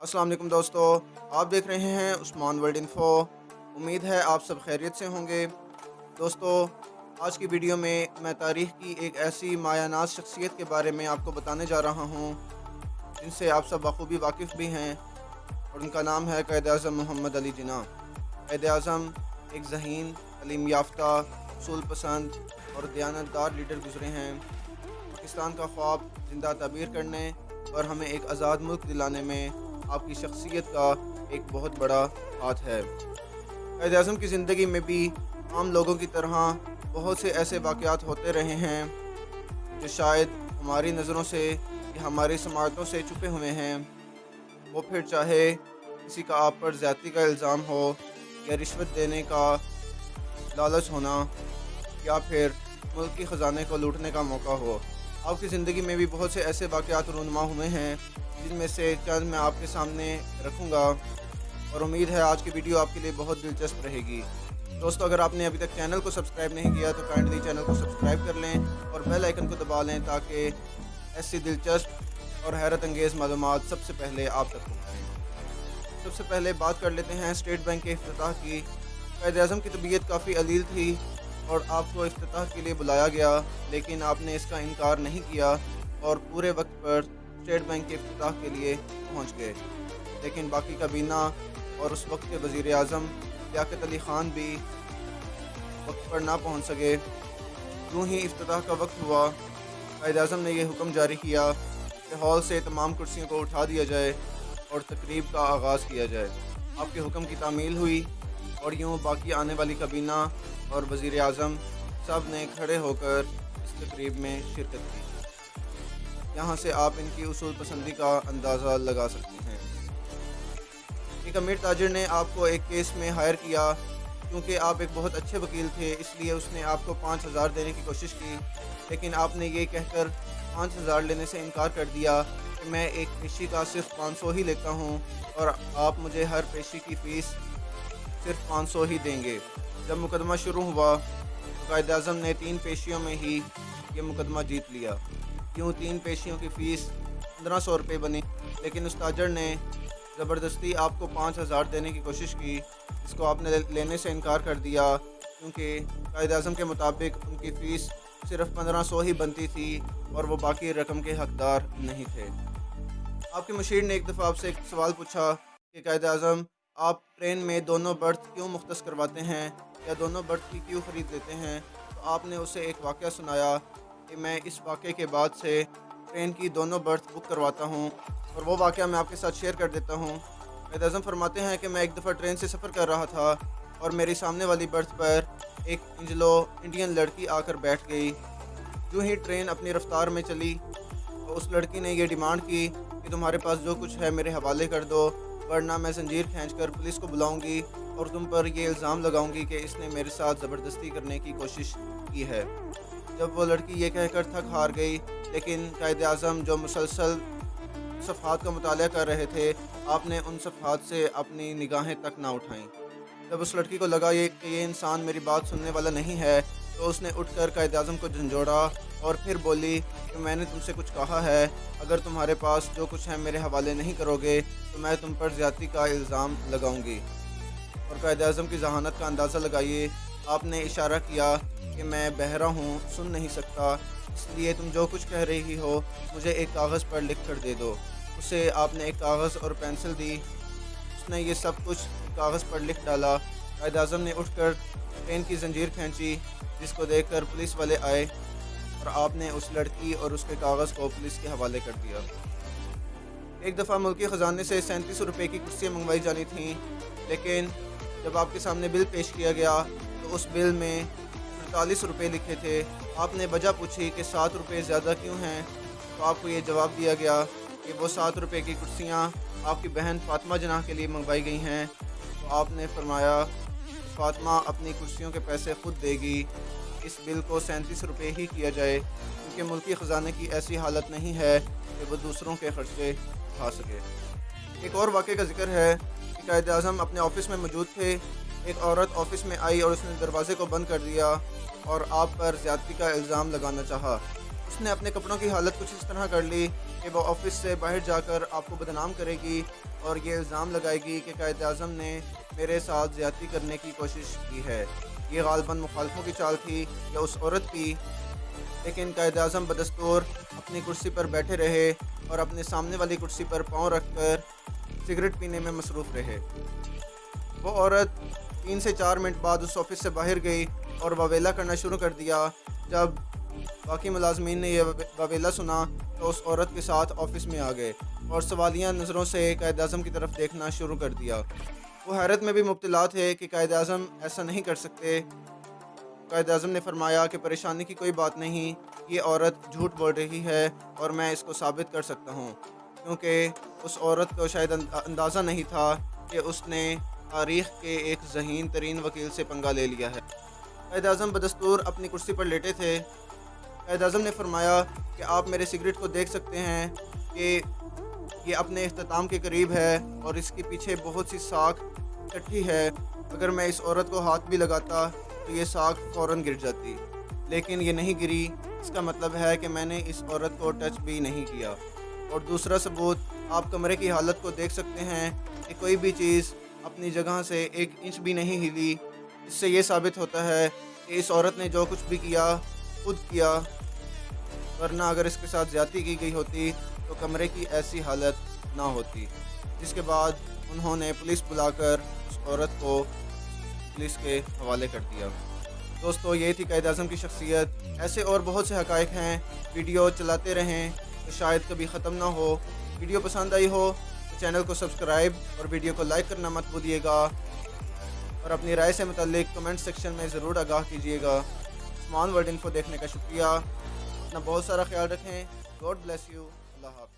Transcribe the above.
अस्सलाम वालेकुम दोस्तों, आप देख रहे हैं उस्मान वर्ल्ड इन्फो। उम्मीद है आप सब खैरियत से होंगे। दोस्तों, आज की वीडियो में मैं तारीख़ की एक ऐसी मायानाज़ शख्सियत के बारे में आपको बताने जा रहा हूँ, जिनसे आप सब बखूबी वाकिफ़ भी हैं, और उनका नाम है क़ायद-ए-आज़म मोहम्मद अली जिन्ना। क़ायद-ए-आज़म एक ज़हीन, तालीम याफ़्ता, उसूल पसंद और दयानतदार लीडर गुज़रे हैं। पाकिस्तान का ख्वाब ज़िंदा ताबीर करने और हमें एक आज़ाद मुल्क दिलाने में आपकी शख्सियत का एक बहुत बड़ा हाथ है। क़ायद-ए-आज़म की ज़िंदगी में भी आम लोगों की तरह बहुत से ऐसे वाक़यात होते रहे हैं जो शायद हमारी नज़रों से या हमारी समातों से छुपे हुए हैं। वो फिर चाहे किसी का आप पर ज़्यादती का इल्ज़ाम हो, या रिश्वत देने का लालच होना, या फिर मुल्क के ख़जाने को लूटने का मौका हो। आपकी ज़िंदगी में भी बहुत से ऐसे वाक़यात रूनुमा हुए हैं, जिनमें से चंद मैं आपके सामने रखूँगा, और उम्मीद है आज की वीडियो आपके लिए बहुत दिलचस्प रहेगी। दोस्तों, अगर आपने अभी तक चैनल को सब्सक्राइब नहीं किया तो काइंडली चैनल को सब्सक्राइब कर लें और बेल आइकन को दबा लें, ताकि ऐसी दिलचस्प और हैरत अंगेज़ मालूमात सबसे पहले आप तक पहुँचें। सबसे पहले बात कर लेते हैं स्टेट बैंक के इफ्तिताह की। क़ायद-ए-आज़म की तबीयत काफ़ी अलील थी और आपको इफ्तिताह के लिए बुलाया गया, लेकिन आपने इसका इनकार नहीं किया और पूरे वक्त पर स्टेट बैंक के इफ्तिताह के लिए पहुंच गए। लेकिन बाकी काबीना और उस वक्त के वज़ीर आज़म लियाक़त अली ख़ान भी वक्त पर ना पहुंच सके। यूँ ही इफ्तिताह का वक्त हुआ, क़ायद-ए-आज़म ने यह हुक्म जारी किया कि हॉल से तमाम कुर्सियों को उठा दिया जाए और तकरीब का आगाज़ किया जाए। आपके हुक्म की तामील हुई और यूँ बाकी आने वाली काबीना और वज़ीर आज़म सब ने खड़े होकर इस तकरीब में शिरकत की। यहाँ से आप इनकी उसूल पसंदी का अंदाज़ा लगा सकते हैं। एक अमीर ताजिर ने आपको एक केस में हायर किया। क्योंकि आप एक बहुत अच्छे वकील थे, इसलिए उसने आपको 5,000 देने की कोशिश की, लेकिन आपने ये कहकर 5,000 लेने से इनकार कर दिया कि मैं एक पेशी का सिर्फ 500 ही लेता हूँ और आप मुझे हर पेशी की फ़ीस सिर्फ 500 ही देंगे। जब मुकदमा शुरू हुआ तो क़ायद-ए-आज़म ने 3 पेशियों में ही ये मुकदमा जीत लिया। यूँ 3 पेशियों की फ़ीस 1500 रुपये बनी, लेकिन उस ताजर ने ज़बरदस्ती आपको 5,000 देने की कोशिश की, जिसको आपने लेने से इनकार कर दिया, क्योंकि क़ायद-ए-आज़म के मुताबिक उनकी फ़ीस सिर्फ 1500 ही बनती थी और वो बाकी रकम के हकदार नहीं थे। आपके मुशीर ने एक दफ़ा आपसे एक सवाल पूछा कि क़ायद-ए-आज़म, आप ट्रेन में दोनों बर्थ क्यों मुख्तस करवाते हैं या दोनों बर्थ ही क्यों ख़रीद लेते हैं? तो आपने उसे एक वाक़या सुनाया कि मैं इस वाक़े के बाद से ट्रेन की दोनों बर्थ बुक करवाता हूँ, और वो वाक़या मैं आपके साथ शेयर कर देता हूँ। क़ायद-ए-आज़म फरमाते हैं कि मैं एक दफ़ा ट्रेन से सफ़र कर रहा था और मेरी सामने वाली बर्थ पर एक इंग्लो इंडियन लड़की आकर बैठ गई। यूँ ही ट्रेन अपनी रफ़्तार में चली तो उस लड़की ने ये डिमांड की कि तुम्हारे पास जो कुछ है मेरे हवाले कर दो, वरना मैं ज़ंजीर खींचकर पुलिस को बुलाऊंगी और तुम पर ये इल्ज़ाम लगाऊंगी कि इसने मेरे साथ ज़बरदस्ती करने की कोशिश की है। जब वो लड़की ये कहकर थक हार गई, लेकिन क़ायद-ए-आज़म जो मुसलसल सफ़हात का मुताला कर रहे थे, आपने उन सफ़हात से अपनी निगाहें तक ना उठाईं। जब उस लड़की को लगा कि ये इंसान मेरी बात सुनने वाला नहीं है, तो उसने उठकर क़ायद-ए-आज़म को झंझोड़ा और फिर बोली कि मैंने तुमसे कुछ कहा है, अगर तुम्हारे पास जो कुछ है मेरे हवाले नहीं करोगे तो मैं तुम पर ज़्यादती का इल्ज़ाम लगाऊंगी। और क़ायद-ए-आज़म की ज़हानत का अंदाज़ा लगाइए। आपने इशारा किया कि मैं बहरा हूँ, सुन नहीं सकता, इसलिए तुम जो कुछ कह रही हो मुझे एक कागज़ पर लिख कर दे दो। उसे आपने एक कागज़ और पेंसिल दी। उसने ये सब कुछ कागज़ पर लिख डाला। क़ायद-ए-आज़म ने उठकर ट्रेन की ज़ंजीर खींची, जिसको देखकर पुलिस वाले आए और आपने उस लड़की और उसके कागज़ को पुलिस के हवाले कर दिया। एक दफ़ा मुल्क के ख़जाने से 37 रुपये की कुर्सियाँ मंगवाई जानी थीं, लेकिन जब आपके सामने बिल पेश किया गया तो उस बिल में 48 रुपये लिखे थे। आपने वजह पूछी कि 7 रुपये ज़्यादा क्यों हैं, तो आपको ये जवाब दिया गया कि वो 7 रुपये की कुर्सियाँ आपकी बहन फ़ातिमा जनाह के लिए मंगवाई गई हैं। तो आपने फरमाया फ़ातिमा अपनी कुर्सियों के पैसे ख़ुद देगी, इस बिल को 37 रुपये ही किया जाए, क्योंकि मुल्की ख़जाने की ऐसी हालत नहीं है कि वो दूसरों के खर्चे उठा सके। एक और वाक़े का ज़िक्र है कि क़ायद-ए-आज़म अपने ऑफ़िस में मौजूद थे। एक औरत ऑफ़िस में आई और उसने दरवाज़े को बंद कर दिया और आप पर ज़्यादती का इल्ज़ाम लगाना चाहा। उसने अपने कपड़ों की हालत कुछ इस तरह कर ली کہ وہ آفس سے باہر جا کر آپ کو بدنام کرے گی اور یہ الزام لگائے گی کہ قائد اعظم نے میرے ساتھ زیادتی کرنے کی کوشش کی ہے۔ یہ غالباً مخالفوں کی چال تھی یا اس عورت کی، لیکن قائد اعظم بدستور اپنی کرسی پر بیٹھے رہے اور اپنے سامنے والی کرسی پر پاؤں رکھ کر سگریٹ پینے میں مصروف رہے۔ وہ عورت 3 سے 4 منٹ بعد اس آفس سے باہر گئی اور واویلا کرنا شروع کر دیا۔ جب باقی ملازمین نے یہ واویلا سنا تو اس عورت کے ساتھ آفس میں آ گئے اور سوالیہ نظروں سے قائد اعظم کی طرف دیکھنا شروع کر دیا۔ وہ حیرت میں بھی مبتلا تھے کہ قائد اعظم ایسا نہیں کر سکتے۔ قائد اعظم نے فرمایا کہ پریشانی کی کوئی بات نہیں، یہ عورت جھوٹ بول رہی ہے اور میں اس کو ثابت کر سکتا ہوں، کیونکہ اس عورت کو شاید اندازہ نہیں تھا کہ اس نے تاریخ کے ایک ذہین ترین وکیل سے پنگا لے لیا ہے۔ قائد اعظم بدستور اپنی کرسی پر لیٹے تھے۔ قائد اعظم نے فرمایا کہ آپ میرے سگریٹ کو دیکھ سکتے ہیں کہ یہ اپنے اختتام کے قریب ہے اور اس کے پیچھے بہت سی ساکھ اکٹھی ہے۔ اگر میں اس عورت کو ہاتھ بھی لگاتا تو یہ ساکھ فوراً گر جاتی، لیکن یہ نہیں گری۔ اس کا مطلب ہے کہ میں نے اس عورت کو ٹچ بھی نہیں کیا۔ اور دوسرا ثبوت، آپ کمرے کی حالت کو دیکھ سکتے ہیں کہ کوئی بھی چیز اپنی جگہ سے 1 انچ بھی نہیں ہلی۔ اس سے یہ ثابت ہوتا ہے کہ اس عورت نے جو کچھ بھی کیا خود کیا، ورنہ اگر اس کے ساتھ زیادتی کی گئی ہوتی تو کمرے کی ایسی حالت نہ ہوتی۔ جس کے بعد انہوں نے پولیس بلا کر اس عورت کو پولیس کے حوالے کر دیا۔ دوستو، یہ تھی قائد اعظم کی شخصیت۔ ایسے اور بہت سے حقائق ہیں، ویڈیو چلاتے رہیں تو شاید کبھی ختم نہ ہو۔ ویڈیو پسند آئی ہو تو چینل کو سبسکرائب اور ویڈیو کو لائک کرنا مت بھولیے گا، اور اپنی رائے سے متعلق کمنٹ سیکشن میں ضرور آگاہ کیجیے گا۔ عثمان ورلڈ انفو دیکھنے کا شکریہ۔ اپنا بہت سارا خیال رکھیں۔ God bless you. اللہ حافظ۔